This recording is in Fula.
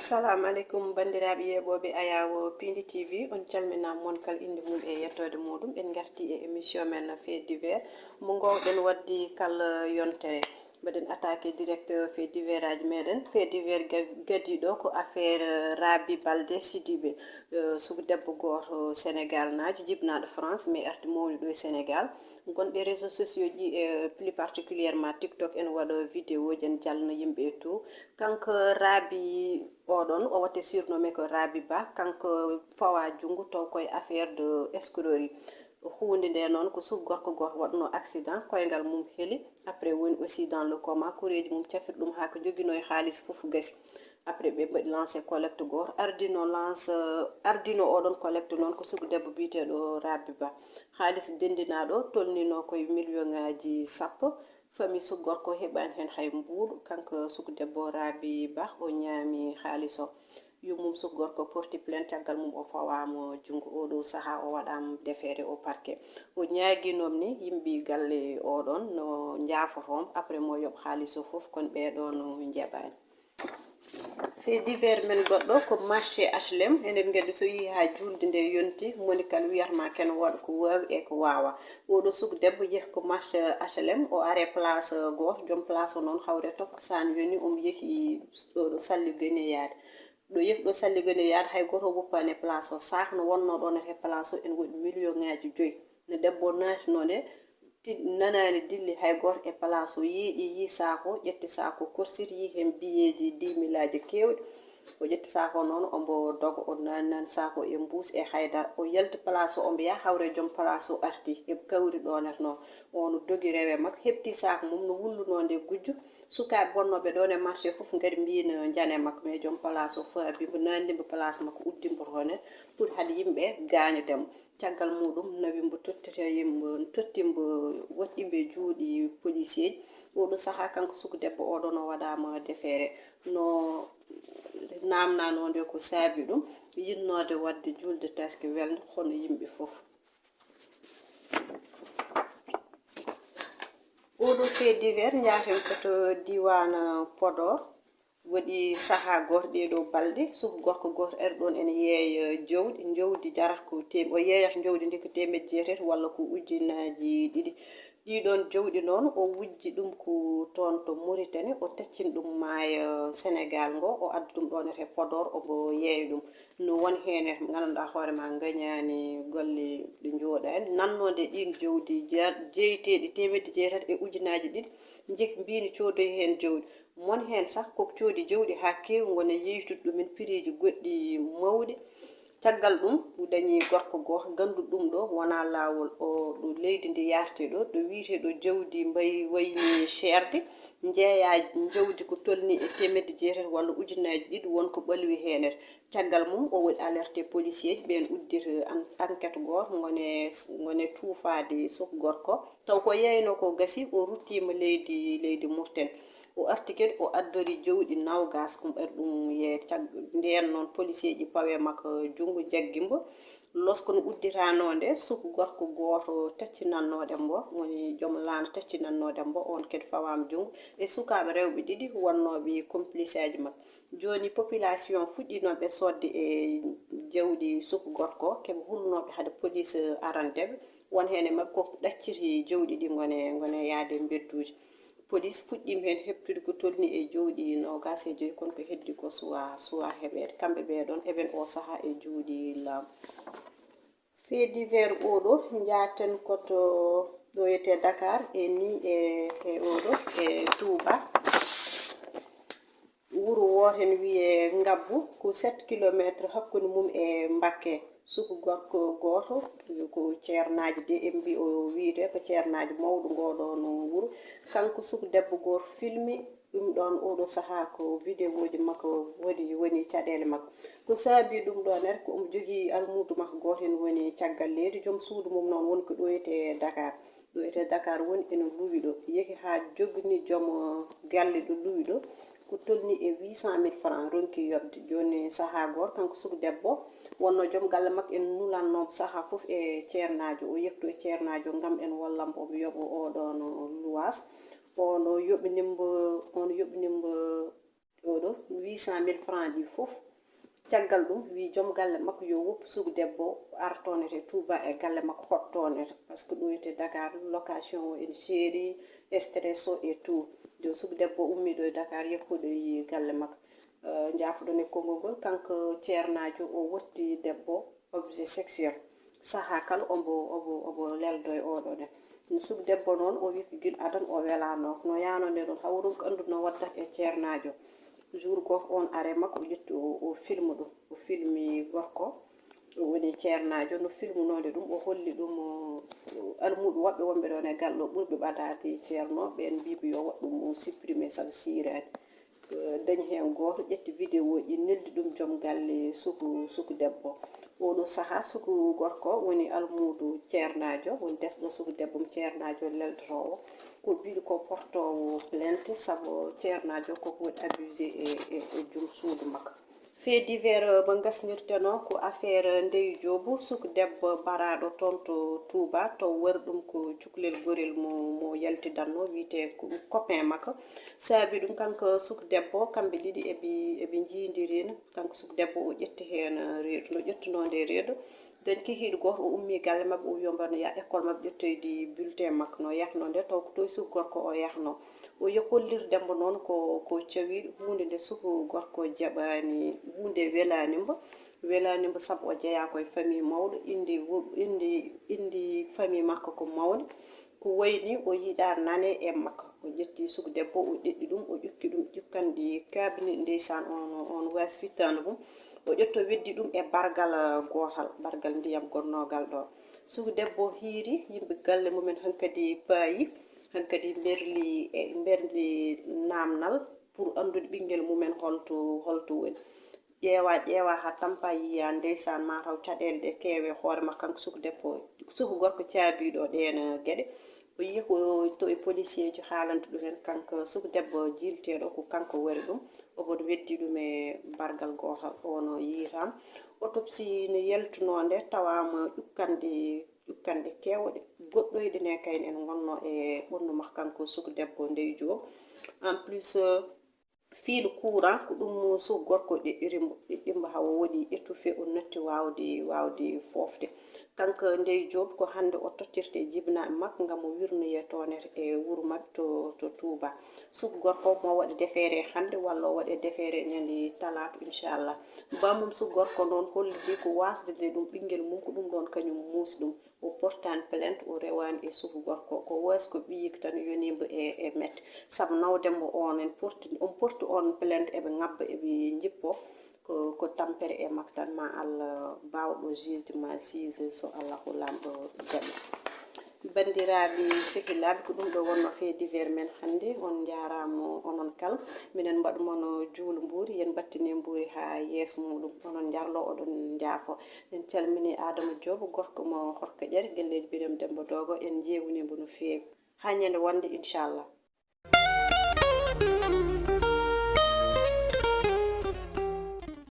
assalamu alaikum bandiraɓe yeɓoɓe ayawo pindi tv on calmina mon kal inde mum e yettode muɗum en garti e émission men fait divers mo gowɗen waddi kala yontere mbaɗen attaqué direct fait divers aji meɗen fait divers gadiɗo ko affaire Rabi Balde Sidibe sugu debbo goto sénégal najo jibnaɗo france mais arti mawni ɗo e sénégal gonɗe réseaux sociaux ji e plus particulièrement tiktok en waɗa vidéo ji en jalna yimɓe e tout kanko Rabi oɗon o watte surnommé ko Rabi Ba kanko fawa jungo taw koye affaire de escroquerie hunde nde noon ko suk gorko goto waɗno accident koyngal mum heeli après woni aussi dans le coma kureji mum cafiri ɗum ha ko joguino e haaliss foof gasi après ɓe mbaɗi lancé collecte goto ardino oɗon collecte noon ko sugu debbo biteɗo Rabi Ba haaliss dendinaɗo tolnino koye million ngaji sappo famille suk gorko heɓani hen hay mbuuɗu kanko sugu debbo Rabi Ba o ñaami haaliss o yummum suk gorko porti plainte caggal mum o fawama jungo oɗo saaha o waɗama déféré au parquet o ñaguinom ni yimɓe galle oɗon no jaafotom après mo yoɓ haaliss o foof kono ɓeɗon jeeɓani fait divers men goɗɗo ko marché HLM enen gandi so yi ha julde nde yonti monikal wiyatma ken waɗa ko wawi e ko wawa oɗo sugu debbo yeehi ko marché HLM o are place goto joom place o noon hawre tokko san yoni omo yeehi ɗo salli gueneyade ɗo yeehi ɗo salli gueneyade hay goto wuppani e place o sak no wonno ɗon e place o en waɗi million ngaji 5 no debbo natino nde nanani dilli hay goto e place o yiiɗi yi sako ƴetti sako korsiti yi hen biyeji 10 000 aji kewɗi o ƴetti sako noon ombo dogo o nani sako e mbus e haydara o yalti place o mbiya hawre joom place o arti eɓe kawri ɗonet noon ono dogi rewe makko hepti sako mum no wulluno nde gujjo sukaɓe bonnoɓe ɗon e marché foof gari mbino jane makko mais joom place o fo abimbo nandimo place makko uddimbo toon pour haade yimɓe gañodemo caggal muɗum nawimbo tottimbo waɗɗimbe juuɗe policier oɗo saaha kanko sugu debbo oɗon o waɗama déféré no namnanode ko saabi ɗum yinnode wadde julde taske welde hono yimɓe foof oɗo fait divers jaten koto diwana Podor waɗi saaha goto ɗeɗo balɗe suku gorko goto ari ɗon ene yeeya jawdi jarata ko o yeeyata jawdi ndi ko 900 walla ko ujunnaji 2 ɗiɗon jawɗi noon o wujji ɗum ko toon to Mauritanie o taccini ɗum maayo Sénégal ngo o addi ɗum ɗon e Podor omo yeeya ɗum no woni hen ganduɗa hoorema gañani golle ɗe jooɗani nannode ɗin jawdi jeeyiteɗi 900 e ujunnaji 2 jeehi mbino codoyi hen jawdi mon hen sah koko coodi jawdi ha kewi gona yeytude ɗumen piriji goɗɗi mawɗi caggal ɗum dañi gorko goto gandu ɗum ɗo wona lawol o ɗo leydi ndi yarte ɗo wiite ɗo jawdi mbayi wayni cherde jeeya jawdi ko tolni e 900 walla ujunnaji 2 wonko ɓalwi henet caggal mum o waɗi alerté policier ɓen uddita enquête goto gone tuufade suk gorko taw ko yeyno ko gasi o ruttima leydi Mauritanie o arti kadi o addori jawɗi nawgas ɗum ɓari ɗum yeeyde nden noon policier ji pawe makko jungo jaggimbo lorsque no udditanode suku gorko goto taccinannodembo woni joom lande taccinannodembo on kadi fawama jungo e sukaɓe rewɓe ɗiɗi wonnoɓe complice aji makko joni population fuɗɗinoɓe sodde e jawɗi suku gorko keɓe hulnoɓe haade police arandeɓe won hen e mabɓe koko ɗacciti jawɗi ɗi gone yaade bedduji police fuɗɗima hen heptude ko tolni e jawɗi nogas e 5 kono ko heddi ko suwa heɓede kamɓe ɓeɗon eɓen o saaha e juuɗe laamu fait divers oɗo jaten koto ɗo yete Dakar e ni e oɗo e Touba wuro woten wiye Ngabbu ko 7 kilométre hakkude mum e Mbacké suku gorko goto ko ceernaji de en mbi o wiite ko ceernaji mawɗo ngoɗon wuro kanko suku debbo goto filmé ɗum ɗon oɗo saaha ko vidéo ji makko woni caɗele makko ko saabi ɗum ɗon ko omo jogui almudo makko goto en woni caggal leydi joom suudu mum noon woni ko ɗo yete Dakar woni ene luwi ɗo yeehi ha jogni joom galle ɗo luwi ɗo ko tolni e 800 000 francs ronki yobde joni saaha goto kanko suku debbo wonno joom galle makko en nulanno saaha foof e ceernajo o yefto e ceernajo gam en wallambo omo yoɓa oɗon luwas ono yoɓinimbo oɗo 800 000 francs ɗi fof caggal ɗum wi joom galle makko yo woppu sugu debbo artonete Touba e galle makko hottonete par ce que ɗo wiyete Dakar location o ene seeri stress o et tout jo sugu debbo ummi ɗo e Dakar yekkuɗo yi galle makko jafoɗon e konngol ngol kanko ceernajo o wotti debbo objet sexuel saha kala obo leldo e oɗo nden no sugu debbo noon o wi ko gil adan o welano no yanode ɗon hawrum ko andu no wadda e ceernajo jour goto on are makko o ƴetti o filme ɗum o filmi gorko woni ceernajo no filmunode ɗum o holli ɗum almuɓe woɓɓe wonɓe ɗon e galle o ɓurɓe ɓadade ceerno ɓen mbiɓe yo waɗɗum o supprimé saabu sirani dañi hen goto ƴetti vidéo ji neldi ɗum joom galle suku debbo oɗo saaha suku gorko woni almudu ceernajo woni desɗo suku debbo mo ceernajo leldotowo ko biɗo ko portowo plainte saabu ceernajo koko waɗi abusé e joom suudu makko fait divers mo gasnirteno ko affaire Ndeye Diop suku debbo baraɗo toon to Touba to wari ɗum ko cukalel gorel mo yaltidanno wiyete copain makko saabi ɗum kanko suku debbo kamɓe ɗiɗi eɓe jiidirino kanko suku debbo o ƴetti hen reedu no ƴettunode reedu den kihiɗo goto o ummi galle mabɓe o wi mbar no ya école mabɓe ƴettoyde bulletin makko no yahno nde taw ko toye suku gorko o yahno o yi hollir dembo noon ko cawiɗo hunde nde suku gorko jaɓani hunde welanimo saabu o jeeya koye famille mawɗo indi famille makko ko mawni ko wayni o yiɗa nane e makko o ƴetti suku debbo o ɗeɗɗi ɗum o ƴukki ɗum ƴukkandi kabine ndeysan on wasi fittande mum o ƴetto weddi ɗum e bargal gotal bargal ndiyam gonnogal ɗo suku debbo hiiri yimɓe galle mumen hankadi paayi hankadi berli namnal pour andude ɓinguel mumen holto woni ƴeewa ha tampa yiya ndeysan mataw caɗele ɗe keewe hoore makko kanko suku debbo suku gorko caabiɗo ɗen gueɗe o yi ko to e policier ji haalanta ɗum hen kanko suku debbo jilteɗo ko kanko wari ɗum obodo weddi ɗum e bargal gotal ono yiitam autopsie no yaltunode tawama ƴukkande kewɗe goɗɗoyde ne kayne en gonno e ɓurnu makko kanko suku debbo Ndeye Diop en plus fiilu courant ko ɗum suku gorko ɗiɗɗimmo hawo waɗi étouffé o natti wawde fofde kanko Ndeye Diop ko hande o tottirte jibinaɓe makko ngam o wirnoye tonete e wuuro mabɓe to Touba suku gorko mo waɗa defere hande walla o waɗe defere ñande talata inchallah bamum suku gorko noon holliɗi ko wasdede ɗum ɓinguel mum ko ɗum ɗon kañum muusi ɗum o portani plainte o rewani e suku gorko ko wasi ko ɓiyiko tan yonimo e mette saabu nawdemo on on porti on plainte eɓe ngabba eɓe jippo ko tampere e makko tan ma Allah bawɗo juge ma sise so Allah lamɗo jaɓi bandiraɓe sehilaɓe ko ɗum ɗo wonno fait divers men hannde on jarama onon kala minen mbaɗu moon juulo mburi yen battine mburi ha yeeso muɗum onon jarlo oɗon jaafo en calmini Adama Diop gorko mo Horkoƴere guelleji Birame Demba Dogo en jewnibo no fewi ha ñande wonde inchallah